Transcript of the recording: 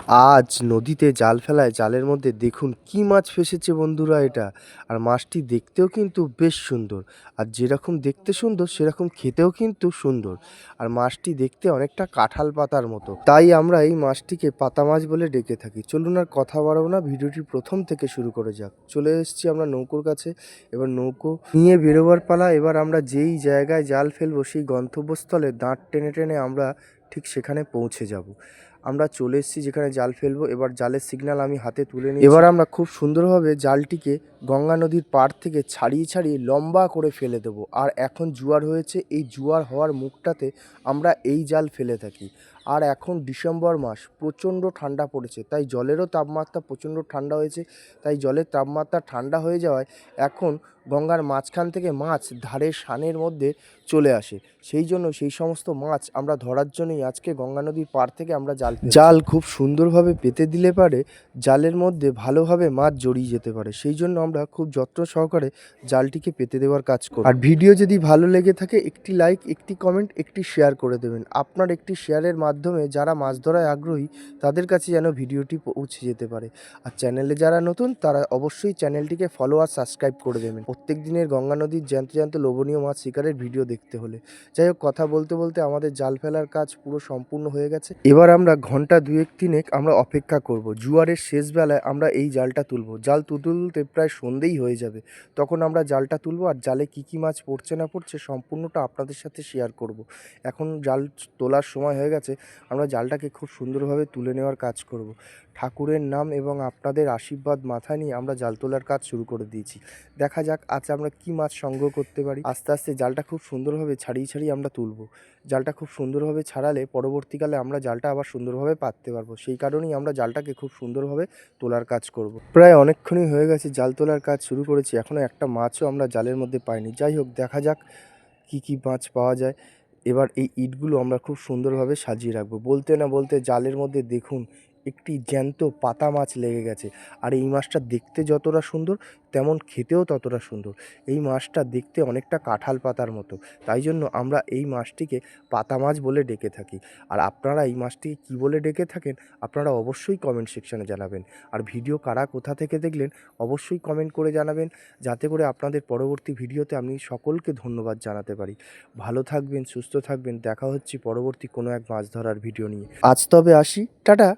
আজ নদীতে জাল ফেলায় জালের মধ্যে দেখুন কি মাছ ফেসেছে বন্ধুরা এটা। আর মাছটি দেখতেও কিন্তু বেশ সুন্দর। আর যেরকম দেখতে সুন্দর সেরকম খেতেও কিন্তু সুন্দর। আর মাছটি দেখতে অনেকটা কাঁঠাল পাতার মতো, তাই আমরা এই মাছটিকে পাতা মাছ বলে ডেকে থাকি। চলুন আর কথা বাড়াবো না, ভিডিওটি প্রথম থেকে শুরু করে যাক। চলে এসেছি আমরা নৌকোর কাছে। এবার নৌকো নিয়ে বেরোবার পালা। এবার আমরা যেই জায়গায় জাল ফেলবো সেই গন্তব্যস্থলে দাঁড় টেনে টেনে আমরা ঠিক সেখানে পৌঁছে যাব। আমরা চলে এসেছি যেখানে জাল ফেলবো। এবার জালের সিগন্যাল আমি হাতে তুলে নিই। এবার আমরা খুব সুন্দরভাবে জালটিকে গঙ্গা নদীর পাড় থেকে ছাড়িয়ে ছাড়িয়ে লম্বা করে ফেলে দেবো। আর এখন জোয়ার হয়েছে, এই জোয়ার হওয়ার মুখটাতে আমরা এই জাল ফেলে থাকি। আর এখন ডিসেম্বর মাস, প্রচণ্ড ঠান্ডা পড়েছে, তাই জলেরও তাপমাত্রা প্রচণ্ড ঠান্ডা হয়েছে। তাই জলের তাপমাত্রা ঠান্ডা হয়ে যাওয়ায় এখন গঙ্গার মাঝখান থেকে মাছ ধারের সানের মধ্যে চলে আসে। সেই জন্য সেই সমস্ত মাছ আমরা ধরার জন্যই আজকে গঙ্গা নদীর পাড় থেকে আমরা জাল খুব সুন্দরভাবে পেতে দিলে পারে জালের মধ্যে ভালোভাবে মাছ জড়িয়ে যেতে পারে। সেই জন্য আমরা খুব যত্ন সহকারে জালটিকে পেতে দেওয়ার কাজ করি। আর ভিডিও যদি ভালো লেগে থাকে একটি লাইক, একটি কমেন্ট, একটি শেয়ার করে দেবেন। আপনার একটি শেয়ারের মাধ্যমে যারা মাছ ধরায় আগ্রহী তাদের কাছে যেন ভিডিওটি পৌঁছে যেতে পারে। আর চ্যানেলে যারা নতুন তারা অবশ্যই চ্যানেলটিকে ফলো আর সাবস্ক্রাইব করে দেবেন প্রত্যেক দিনের গঙ্গা নদীর জ্যান্ত জ্যান্ত লোভনীয় মাছ শিকারের ভিডিও দেখতে হলে। যাই হোক, কথা বলতে বলতে আমাদের জাল ফেলার কাজ পুরো সম্পূর্ণ হয়ে গেছে। এবার আমরা ঘন্টা দুয়েক তিনেক আমরা অপেক্ষা করব। জোয়ারের শেষ বেলায় আমরা এই জালটা তুলব। জাল তুলতে তুলতে প্রায় সন্ধেই হয়ে যাবে। তখন আমরা জালটা তুলব আর জালে কী কী মাছ পড়ছে না পড়ছে সম্পূর্ণটা আপনাদের সাথে শেয়ার করব। এখন জাল তোলার সময় হয়ে গেছে, আমরা জালটাকে খুব সুন্দরভাবে তুলে নেওয়ার কাজ করব। ঠাকুরের নাম এবং আপনাদের আশীর্বাদ মাথায় নিয়ে আমরা জাল তোলার কাজ শুরু করে দিয়েছি। দেখা যাক আজ আমরা কি মাছ সংগ্রহ করতে পারি। আস্তে আস্তে জালটা খুব সুন্দরভাবে ছাড়িয়ে ছাড়িয়ে আমরা তুলব। জালটা খুব সুন্দরভাবে ছাড়ালে পরবর্তীকালে আমরা জালটা আবার সুন্দরভাবে পাততে পারবো। সেই কারণেই আমরা জালটাকে খুব সুন্দরভাবে তোলার কাজ করব। প্রায় অনেকক্ষণই হয়ে গেছে জাল তোলার কাজ শুরু করেছি, এখনও একটা মাছও আমরা জালের মধ্যে পাইনি। যাই হোক, দেখা যাক কি কি মাছ পাওয়া যায়। এবার এই ইটগুলো আমরা খুব সুন্দরভাবে সাজিয়ে রাখবো। বলতে না বলতে জালের মধ্যে দেখুন একটি জ্যান্ত পাতা মাছ লেগে গেছে। আর এই মাছটা দেখতে যতটা সুন্দর তেমন খেতেও ততটা সুন্দর। এই মাছটা দেখতে অনেকটা কাঁঠাল পাতার মতো, তাই জন্য আমরা এই মাছটিকে পাতা মাছ বলে ডেকে থাকি। আর আপনারা এই মাছটিকে কী বলে ডেকে থাকেন আপনারা অবশ্যই কমেন্ট সেকশানে জানাবেন। আর ভিডিও কারা কোথা থেকে দেখলেন অবশ্যই কমেন্ট করে জানাবেন, যাতে করে আপনাদের পরবর্তী ভিডিওতে আমি সকলকে ধন্যবাদ জানাতে পারি। ভালো থাকবেন, সুস্থ থাকবেন। দেখা হচ্ছে পরবর্তী কোনো এক মাছ ধরার ভিডিও নিয়ে। আজ তবে আসি, টাটা।